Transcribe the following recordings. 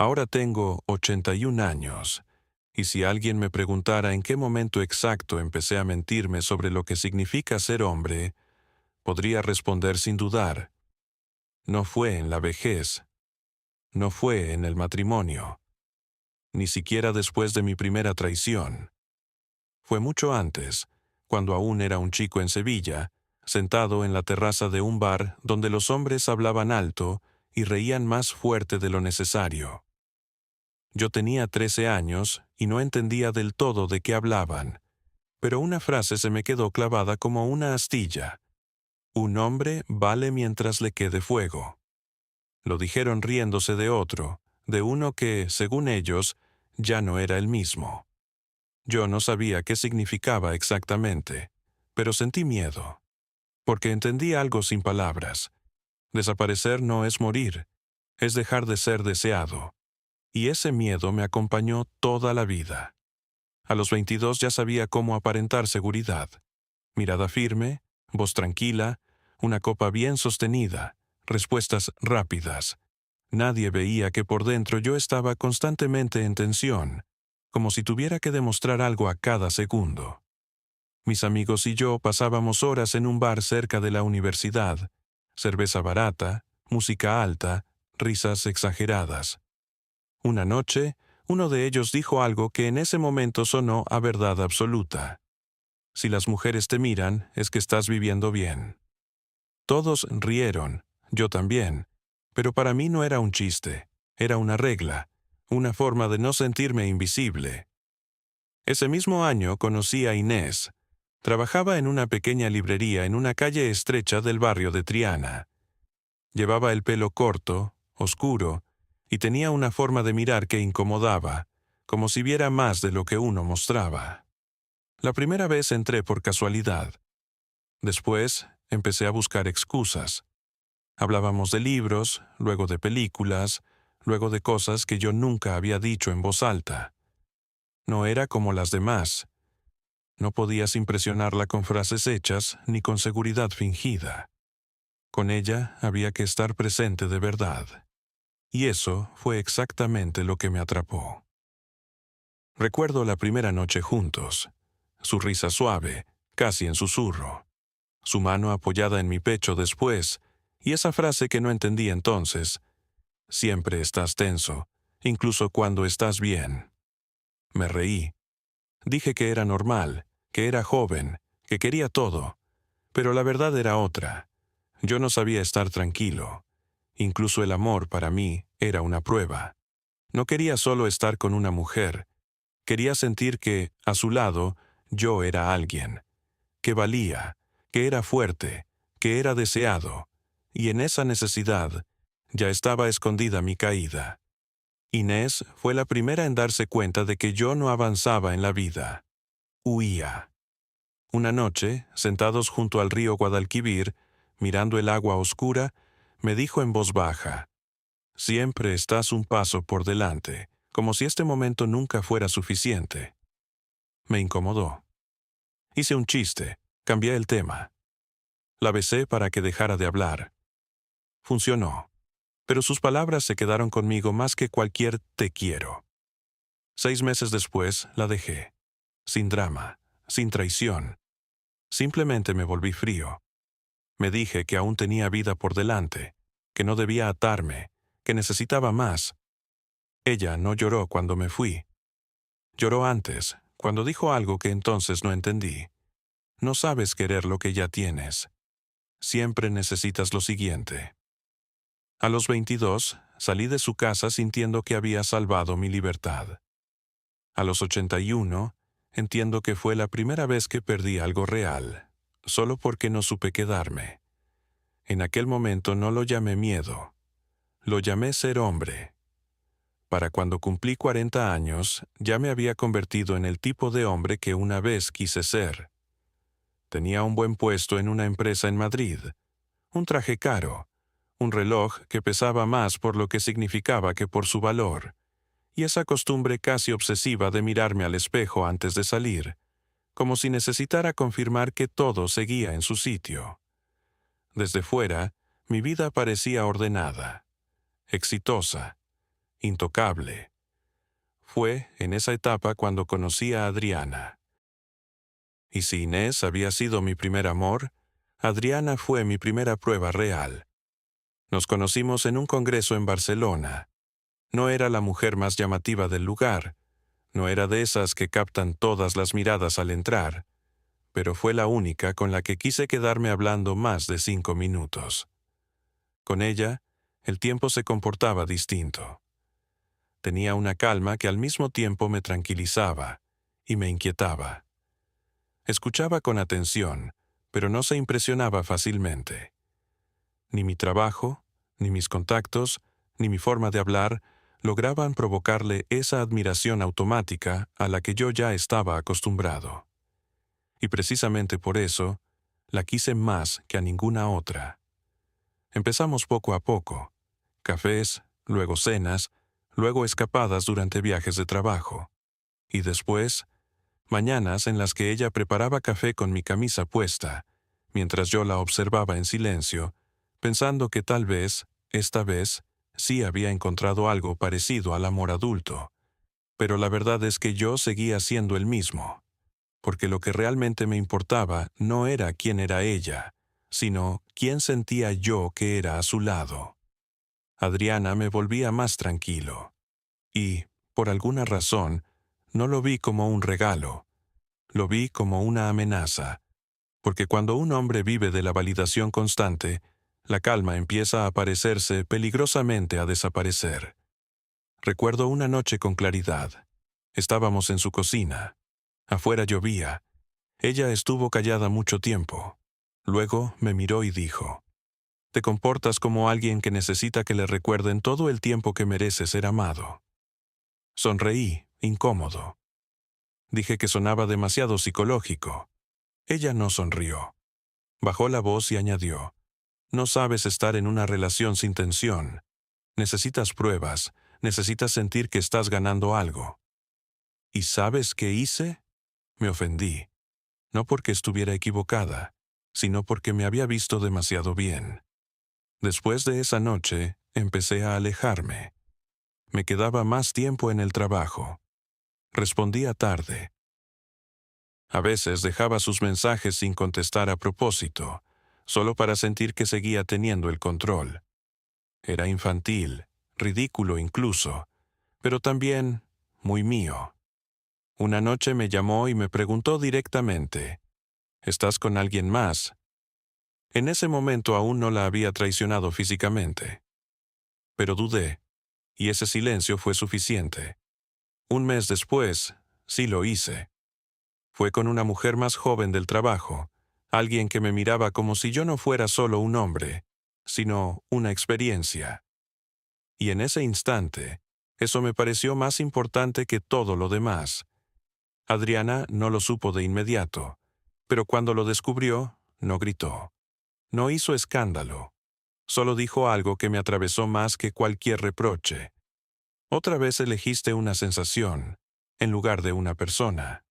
Ahora tengo 81 años, y si alguien me preguntara en qué momento exacto empecé a mentirme sobre lo que significa ser hombre, podría responder sin dudar. No fue en la vejez, no fue en el matrimonio, ni siquiera después de mi primera traición. Fue mucho antes, cuando aún era un chico en Sevilla, sentado en la terraza de un bar donde los hombres hablaban alto y reían más fuerte de lo necesario. Yo tenía 13 años y no entendía del todo de qué hablaban, pero una frase se me quedó clavada como una astilla. Un hombre vale mientras le quede fuego. Lo dijeron riéndose de otro, de uno que, según ellos, ya no era el mismo. Yo no sabía qué significaba exactamente, pero sentí miedo, porque entendí algo sin palabras. Desaparecer no es morir, es dejar de ser deseado. Y ese miedo me acompañó toda la vida. A los 22 ya sabía cómo aparentar seguridad. Mirada firme, voz tranquila, una copa bien sostenida, respuestas rápidas. Nadie veía que por dentro yo estaba constantemente en tensión, como si tuviera que demostrar algo a cada segundo. Mis amigos y yo pasábamos horas en un bar cerca de la universidad, cerveza barata, música alta, risas exageradas. Una noche, uno de ellos dijo algo que en ese momento sonó a verdad absoluta. Si las mujeres te miran, es que estás viviendo bien. Todos rieron, yo también, pero para mí no era un chiste, era una regla, una forma de no sentirme invisible. Ese mismo año conocí a Inés. Trabajaba en una pequeña librería en una calle estrecha del barrio de Triana. Llevaba el pelo corto, oscuro, y tenía una forma de mirar que incomodaba, como si viera más de lo que uno mostraba. La primera vez entré por casualidad. Después empecé a buscar excusas. Hablábamos de libros, luego de películas, luego de cosas que yo nunca había dicho en voz alta. No era como las demás. No podías impresionarla con frases hechas ni con seguridad fingida. Con ella había que estar presente de verdad. Y eso fue exactamente lo que me atrapó. Recuerdo la primera noche juntos. Su risa suave, casi en susurro. Su mano apoyada en mi pecho después, y esa frase que no entendí entonces. Siempre estás tenso, incluso cuando estás bien. Me reí. Dije que era normal, que era joven, que quería todo. Pero la verdad era otra. Yo no sabía estar tranquilo. Incluso el amor para mí era una prueba. No quería solo estar con una mujer. Quería sentir que, a su lado, yo era alguien. Que valía, que era fuerte, que era deseado. Y en esa necesidad, ya estaba escondida mi caída. Inés fue la primera en darse cuenta de que yo no avanzaba en la vida. Huía. Una noche, sentados junto al río Guadalquivir, mirando el agua oscura, me dijo en voz baja: «Siempre estás un paso por delante, como si este momento nunca fuera suficiente». Me incomodó. Hice un chiste, cambié el tema. La besé para que dejara de hablar. Funcionó, pero sus palabras se quedaron conmigo más que cualquier «te quiero». 6 meses después, la dejé. Sin drama, sin traición. Simplemente me volví frío. Me dije que aún tenía vida por delante, que no debía atarme, que necesitaba más. Ella no lloró cuando me fui. Lloró antes, cuando dijo algo que entonces no entendí. No sabes querer lo que ya tienes. Siempre necesitas lo siguiente. A los 22, salí de su casa sintiendo que había salvado mi libertad. A los 81, entiendo que fue la primera vez que perdí algo real, solo porque no supe quedarme. En aquel momento no lo llamé miedo, lo llamé ser hombre. Para cuando cumplí 40 años, ya me había convertido en el tipo de hombre que una vez quise ser. Tenía un buen puesto en una empresa en Madrid, un traje caro, un reloj que pesaba más por lo que significaba que por su valor, y esa costumbre casi obsesiva de mirarme al espejo antes de salir, como si necesitara confirmar que todo seguía en su sitio. Desde fuera, mi vida parecía ordenada, exitosa, intocable. Fue en esa etapa cuando conocí a Adriana. Y si Inés había sido mi primer amor, Adriana fue mi primera prueba real. Nos conocimos en un congreso en Barcelona. No era la mujer más llamativa del lugar, no era de esas que captan todas las miradas al entrar, pero fue la única con la que quise quedarme hablando más de 5 minutos. Con ella, el tiempo se comportaba distinto. Tenía una calma que al mismo tiempo me tranquilizaba y me inquietaba. Escuchaba con atención, pero no se impresionaba fácilmente. Ni mi trabajo, ni mis contactos, ni mi forma de hablar lograban provocarle esa admiración automática a la que yo ya estaba acostumbrado. Y precisamente por eso, la quise más que a ninguna otra. Empezamos poco a poco, cafés, luego cenas, luego escapadas durante viajes de trabajo. Y después, mañanas en las que ella preparaba café con mi camisa puesta, mientras yo la observaba en silencio, pensando que tal vez, esta vez, sí había encontrado algo parecido al amor adulto. Pero la verdad es que yo seguía siendo el mismo, porque lo que realmente me importaba no era quién era ella, sino quién sentía yo que era a su lado. Adriana me volvía más tranquilo. Y, por alguna razón, no lo vi como un regalo. Lo vi como una amenaza, porque cuando un hombre vive de la validación constante, la calma empieza a parecerse peligrosamente a desaparecer. Recuerdo una noche con claridad. Estábamos en su cocina. Afuera llovía. Ella estuvo callada mucho tiempo. Luego me miró y dijo: «Te comportas como alguien que necesita que le recuerden todo el tiempo que merece ser amado». Sonreí, incómodo. Dije que sonaba demasiado psicológico. Ella no sonrió. Bajó la voz y añadió: «No sabes estar en una relación sin tensión. Necesitas pruebas, necesitas sentir que estás ganando algo». ¿Y sabes qué hice? Me ofendí. No porque estuviera equivocada, sino porque me había visto demasiado bien. Después de esa noche, empecé a alejarme. Me quedaba más tiempo en el trabajo. Respondía tarde. A veces dejaba sus mensajes sin contestar a propósito, solo para sentir que seguía teniendo el control. Era infantil, ridículo incluso, pero también muy mío. Una noche me llamó y me preguntó directamente: «¿Estás con alguien más?». En ese momento aún no la había traicionado físicamente. Pero dudé, y ese silencio fue suficiente. Un mes después, sí lo hice. Fue con una mujer más joven del trabajo, alguien que me miraba como si yo no fuera solo un hombre, sino una experiencia. Y en ese instante, eso me pareció más importante que todo lo demás. Adriana no lo supo de inmediato, pero cuando lo descubrió, no gritó. No hizo escándalo. Solo dijo algo que me atravesó más que cualquier reproche. «Otra vez elegiste una sensación, en lugar de una persona».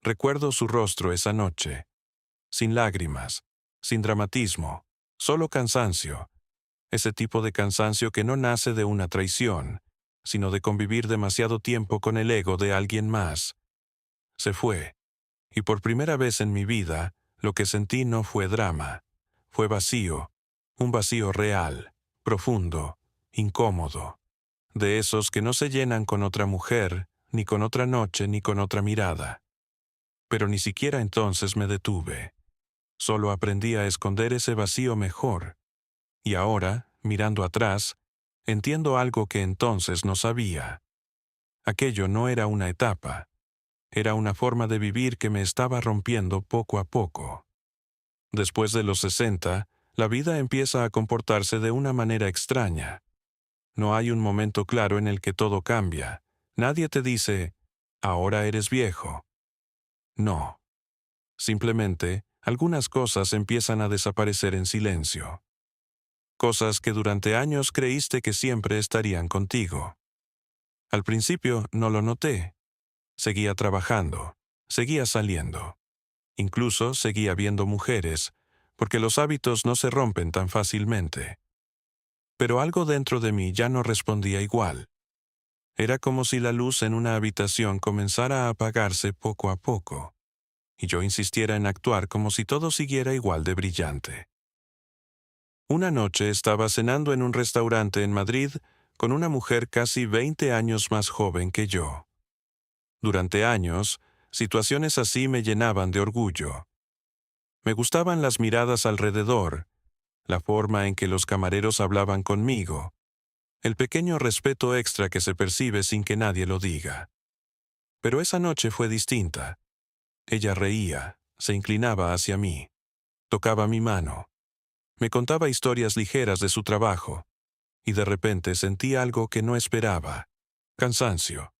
Recuerdo su rostro esa noche, sin lágrimas, sin dramatismo, solo cansancio. Ese tipo de cansancio que no nace de una traición, sino de convivir demasiado tiempo con el ego de alguien más. Se fue, y por primera vez en mi vida, lo que sentí no fue drama, fue vacío, un vacío real, profundo, incómodo, de esos que no se llenan con otra mujer, ni con otra noche, ni con otra mirada. Pero ni siquiera entonces me detuve. Solo aprendí a esconder ese vacío mejor. Y ahora, mirando atrás, entiendo algo que entonces no sabía. Aquello no era una etapa. Era una forma de vivir que me estaba rompiendo poco a poco. Después de los 60, la vida empieza a comportarse de una manera extraña. No hay un momento claro en el que todo cambia. Nadie te dice: «Ahora eres viejo». No. Simplemente, algunas cosas empiezan a desaparecer en silencio. Cosas que durante años creíste que siempre estarían contigo. Al principio no lo noté. Seguía trabajando, seguía saliendo. Incluso seguía viendo mujeres, porque los hábitos no se rompen tan fácilmente. Pero algo dentro de mí ya no respondía igual. Era como si la luz en una habitación comenzara a apagarse poco a poco, y yo insistiera en actuar como si todo siguiera igual de brillante. Una noche estaba cenando en un restaurante en Madrid con una mujer casi 20 años más joven que yo. Durante años, situaciones así me llenaban de orgullo. Me gustaban las miradas alrededor, la forma en que los camareros hablaban conmigo, el pequeño respeto extra que se percibe sin que nadie lo diga. Pero esa noche fue distinta. Ella reía, se inclinaba hacia mí, tocaba mi mano, me contaba historias ligeras de su trabajo, y de repente sentí algo que no esperaba. Cansancio.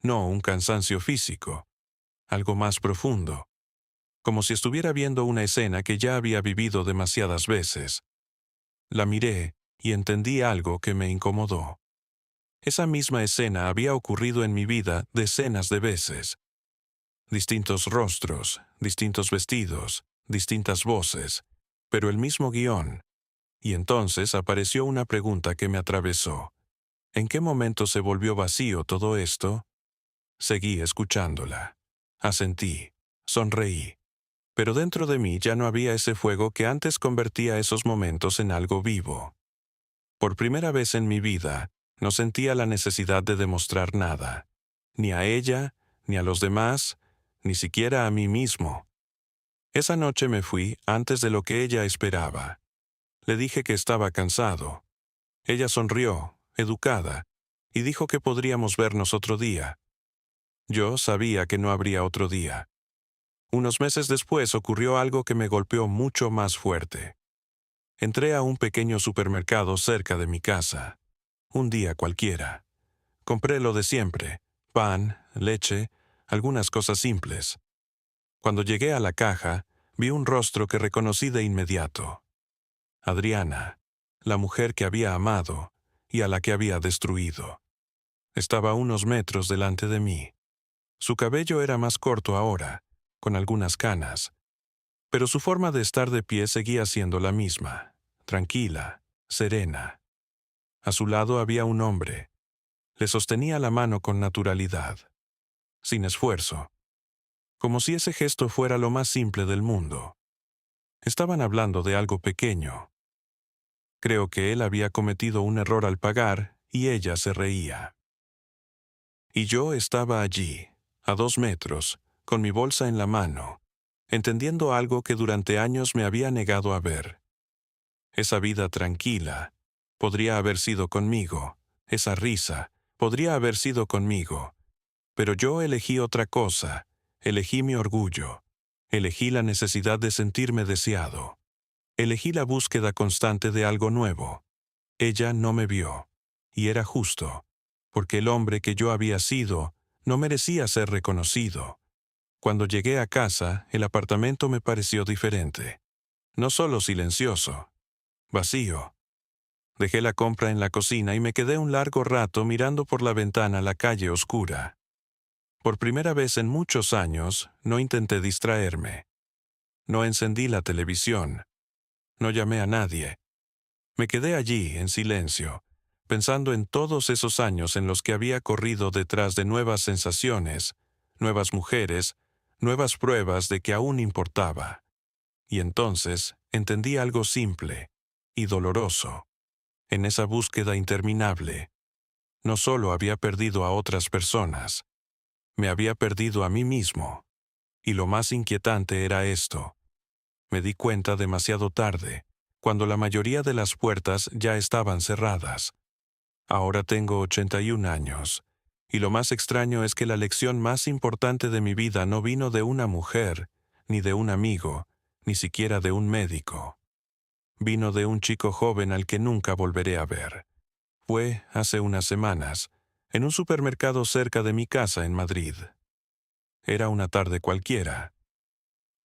No un cansancio físico, algo más profundo, como si estuviera viendo una escena que ya había vivido demasiadas veces. La miré y entendí algo que me incomodó. Esa misma escena había ocurrido en mi vida decenas de veces. Distintos rostros, distintos vestidos, distintas voces, pero el mismo guión. Y entonces apareció una pregunta que me atravesó. ¿En qué momento se volvió vacío todo esto? Seguí escuchándola. Asentí, sonreí. Pero dentro de mí ya no había ese fuego que antes convertía esos momentos en algo vivo. Por primera vez en mi vida, no sentía la necesidad de demostrar nada, ni a ella, ni a los demás, ni siquiera a mí mismo. Esa noche me fui antes de lo que ella esperaba. Le dije que estaba cansado. Ella sonrió, educada, y dijo que podríamos vernos otro día. Yo sabía que no habría otro día. Unos meses después ocurrió algo que me golpeó mucho más fuerte. Entré a un pequeño supermercado cerca de mi casa. Un día cualquiera. Compré lo de siempre: pan, leche, algunas cosas simples. Cuando llegué a la caja, vi un rostro que reconocí de inmediato. Adriana, la mujer que había amado y a la que había destruido. Estaba a unos metros delante de mí. Su cabello era más corto ahora, con algunas canas, pero su forma de estar de pie seguía siendo la misma, tranquila, serena. A su lado había un hombre. Le sostenía la mano con naturalidad, sin esfuerzo, como si ese gesto fuera lo más simple del mundo. Estaban hablando de algo pequeño. Creo que él había cometido un error al pagar y ella se reía. Y yo estaba allí, a 2 metros, con mi bolsa en la mano, entendiendo algo que durante años me había negado a ver. Esa vida tranquila podría haber sido conmigo, esa risa podría haber sido conmigo, pero yo elegí otra cosa, elegí mi orgullo, elegí la necesidad de sentirme deseado, elegí la búsqueda constante de algo nuevo. Ella no me vio, y era justo, porque el hombre que yo había sido no merecía ser reconocido. Cuando llegué a casa, el apartamento me pareció diferente. No solo silencioso, vacío. Dejé la compra en la cocina y me quedé un largo rato mirando por la ventana la calle oscura. Por primera vez en muchos años, no intenté distraerme. No encendí la televisión. No llamé a nadie. Me quedé allí, en silencio, pensando en todos esos años en los que había corrido detrás de nuevas sensaciones, nuevas mujeres, nuevas pruebas de que aún importaba. Y entonces entendí algo simple y doloroso. En esa búsqueda interminable, no solo había perdido a otras personas, me había perdido a mí mismo. Y lo más inquietante era esto. Me di cuenta demasiado tarde, cuando la mayoría de las puertas ya estaban cerradas. Ahora tengo 81 años, y lo más extraño es que la lección más importante de mi vida no vino de una mujer, ni de un amigo, ni siquiera de un médico. Vino de un chico joven al que nunca volveré a ver. Fue hace unas semanas, en un supermercado cerca de mi casa en Madrid. Era una tarde cualquiera.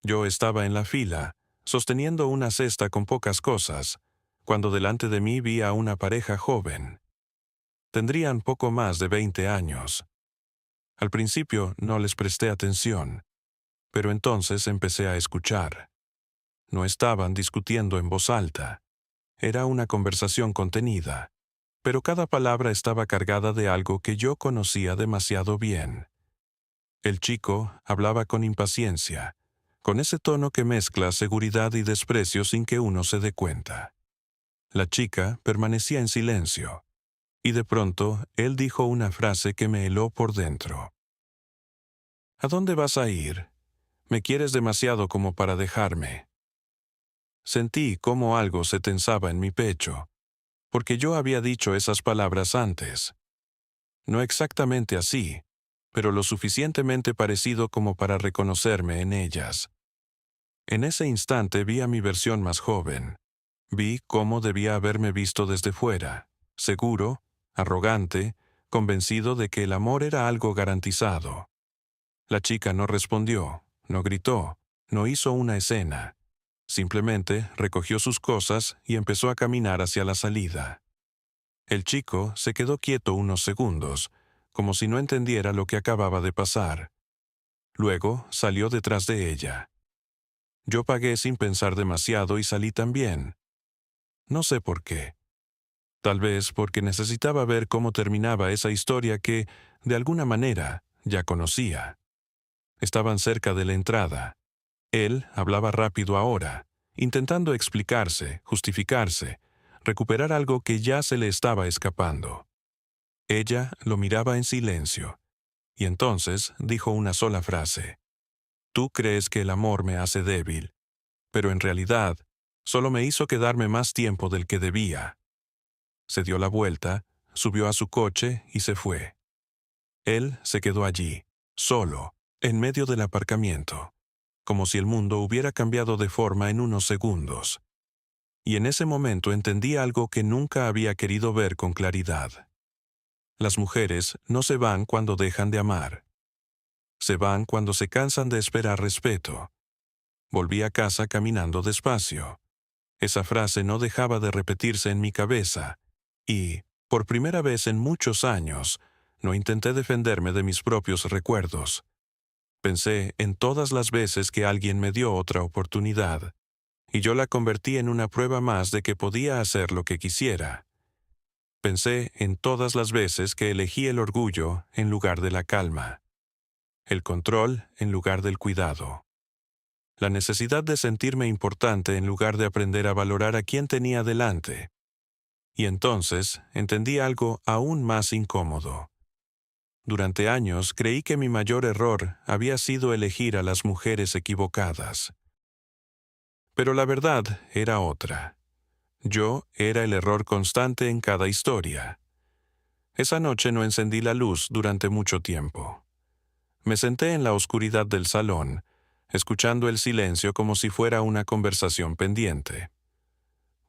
Yo estaba en la fila, sosteniendo una cesta con pocas cosas, cuando delante de mí vi a una pareja joven. Tendrían poco más de 20 años. Al principio no les presté atención, pero entonces empecé a escuchar. No estaban discutiendo en voz alta. Era una conversación contenida. pero cada palabra estaba cargada de algo que yo conocía demasiado bien. El chico hablaba con impaciencia, con ese tono que mezcla seguridad y desprecio sin que uno se dé cuenta. La chica permanecía en silencio, y de pronto él dijo una frase que me heló por dentro. ¿A dónde vas a ir? Me quieres demasiado como para dejarme. Sentí cómo algo se tensaba en mi pecho, porque yo había dicho esas palabras antes. No exactamente así, pero lo suficientemente parecido como para reconocerme en ellas. En ese instante vi a mi versión más joven. Vi cómo debía haberme visto desde fuera, seguro, arrogante, convencido de que el amor era algo garantizado. La chica no respondió, no gritó, no hizo una escena. Simplemente recogió sus cosas y empezó a caminar hacia la salida. El chico se quedó quieto unos segundos, como si no entendiera lo que acababa de pasar. Luego salió detrás de ella. Yo pagué sin pensar demasiado y salí también. No sé por qué. Tal vez porque necesitaba ver cómo terminaba esa historia que, de alguna manera, ya conocía. Estaban cerca de la entrada. Él hablaba rápido ahora, intentando explicarse, justificarse, recuperar algo que ya se le estaba escapando. Ella lo miraba en silencio, y entonces dijo una sola frase. Tú crees que el amor me hace débil, pero en realidad solo me hizo quedarme más tiempo del que debía. Se dio la vuelta, subió a su coche y se fue. Él se quedó allí, solo, en medio del aparcamiento, como si el mundo hubiera cambiado de forma en unos segundos. Y en ese momento entendí algo que nunca había querido ver con claridad. Las mujeres no se van cuando dejan de amar. Se van cuando se cansan de esperar respeto. Volví a casa caminando despacio. Esa frase no dejaba de repetirse en mi cabeza, y, por primera vez en muchos años, no intenté defenderme de mis propios recuerdos. Pensé en todas las veces que alguien me dio otra oportunidad, y yo la convertí en una prueba más de que podía hacer lo que quisiera. Pensé en todas las veces que elegí el orgullo en lugar de la calma, el control en lugar del cuidado, la necesidad de sentirme importante en lugar de aprender a valorar a quien tenía delante. Y entonces entendí algo aún más incómodo. Durante años creí que mi mayor error había sido elegir a las mujeres equivocadas. Pero la verdad era otra. Yo era el error constante en cada historia. Esa noche no encendí la luz durante mucho tiempo. Me senté en la oscuridad del salón, escuchando el silencio como si fuera una conversación pendiente.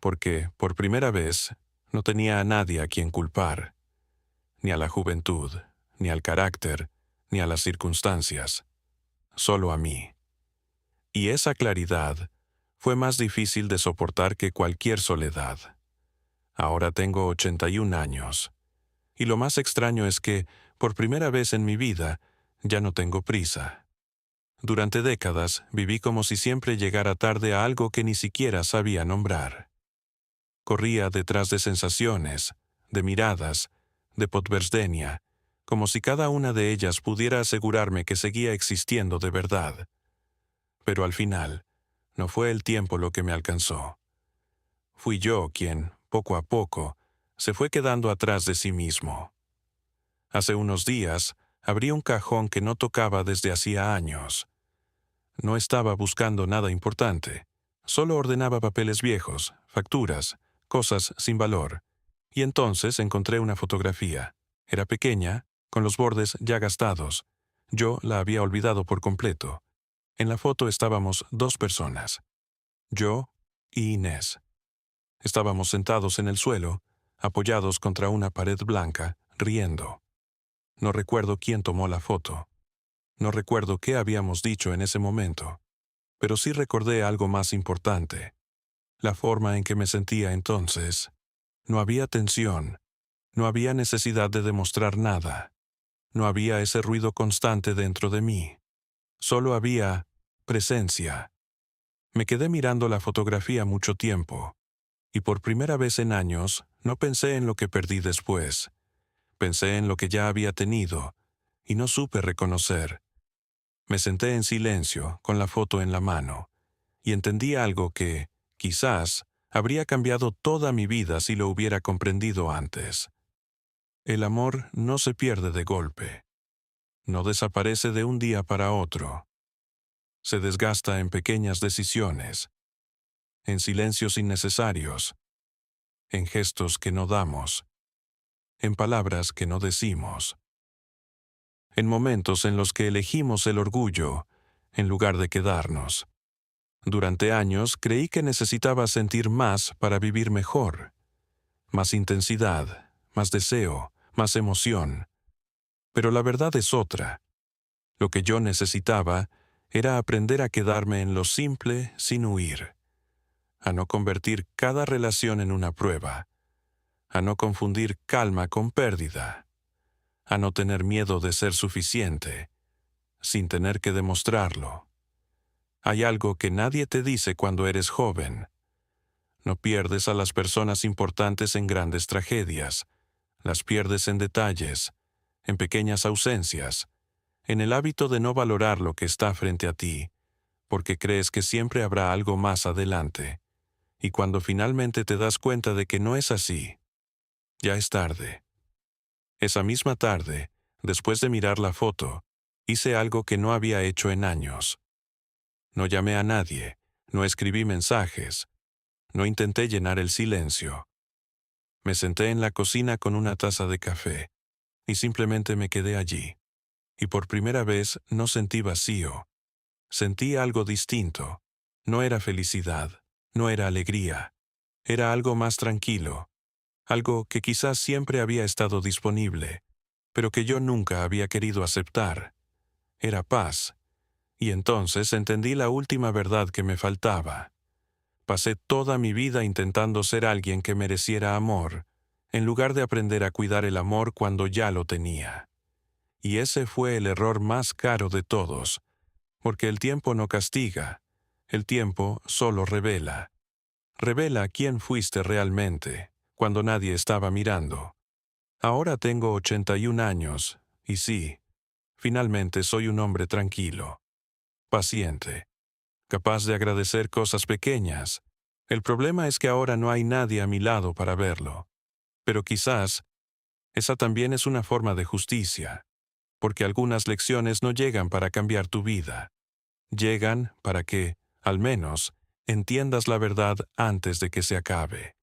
Porque, por primera vez, no tenía a nadie a quien culpar. Ni a la juventud, ni al carácter, ni a las circunstancias. Solo a mí. Y esa claridad fue más difícil de soportar que cualquier soledad. Ahora tengo 81 años. Y lo más extraño es que, por primera vez en mi vida, ya no tengo prisa. Durante décadas viví como si siempre llegara tarde a algo que ni siquiera sabía nombrar. Corría detrás de sensaciones, de miradas, de potversdenia, como si cada una de ellas pudiera asegurarme que seguía existiendo de verdad. Pero al final, no fue el tiempo lo que me alcanzó. Fui yo quien, poco a poco, se fue quedando atrás de sí mismo. Hace unos días, abrí un cajón que no tocaba desde hacía años. No estaba buscando nada importante. Solo ordenaba papeles viejos, facturas, cosas sin valor. Y entonces encontré una fotografía. Era pequeña, con los bordes ya gastados. Yo la había olvidado por completo. En la foto estábamos dos personas. Yo y Inés. Estábamos sentados en el suelo, apoyados contra una pared blanca, riendo. No recuerdo quién tomó la foto. No recuerdo qué habíamos dicho en ese momento, pero sí recordé algo más importante. La forma en que me sentía entonces. No había tensión. No había necesidad de demostrar nada. No había ese ruido constante dentro de mí. Solo había presencia. Me quedé mirando la fotografía mucho tiempo, y por primera vez en años No pensé en lo que perdí después. Pensé en lo que ya había tenido, y no supe reconocer. Me senté en silencio, con la foto en la mano, y entendí algo que, quizás, habría cambiado toda mi vida si lo hubiera comprendido antes. El amor no se pierde de golpe. No desaparece de un día para otro. Se desgasta en pequeñas decisiones, en silencios innecesarios, en gestos que no damos, en palabras que no decimos, en momentos en los que elegimos el orgullo en lugar de quedarnos. Durante años creí que necesitaba sentir más para vivir mejor, más intensidad, más deseo, más emoción. Pero la verdad es otra. Lo que yo necesitaba era aprender a quedarme en lo simple sin huir, a no convertir cada relación en una prueba, a no confundir calma con pérdida, a no tener miedo de ser suficiente, sin tener que demostrarlo. Hay algo que nadie te dice cuando eres joven. No pierdes a las personas importantes en grandes tragedias, las pierdes en detalles, en pequeñas ausencias, en el hábito de no valorar lo que está frente a ti, porque crees que siempre habrá algo más adelante. Y cuando finalmente te das cuenta de que no es así, ya es tarde. Esa misma tarde, después de mirar la foto, hice algo que no había hecho en años. No llamé a nadie, no escribí mensajes, no intenté llenar el silencio. Me senté en la cocina con una taza de café, y simplemente me quedé allí. Y por primera vez no sentí vacío. Sentí algo distinto. No era felicidad, no era alegría. Era algo más tranquilo, algo que quizás siempre había estado disponible, pero que yo nunca había querido aceptar. Era paz. Y entonces entendí la última verdad que me faltaba. Pasé toda mi vida intentando ser alguien que mereciera amor, en lugar de aprender a cuidar el amor cuando ya lo tenía. Y ese fue el error más caro de todos, porque el tiempo no castiga, el tiempo solo revela. Revela quién fuiste realmente, cuando nadie estaba mirando. Ahora tengo 81 años, y sí, finalmente soy un hombre tranquilo, paciente, capaz de agradecer cosas pequeñas. El problema es que ahora no hay nadie a mi lado para verlo. Pero quizás, esa también es una forma de justicia, porque algunas lecciones no llegan para cambiar tu vida. Llegan para que, al menos, entiendas la verdad antes de que se acabe.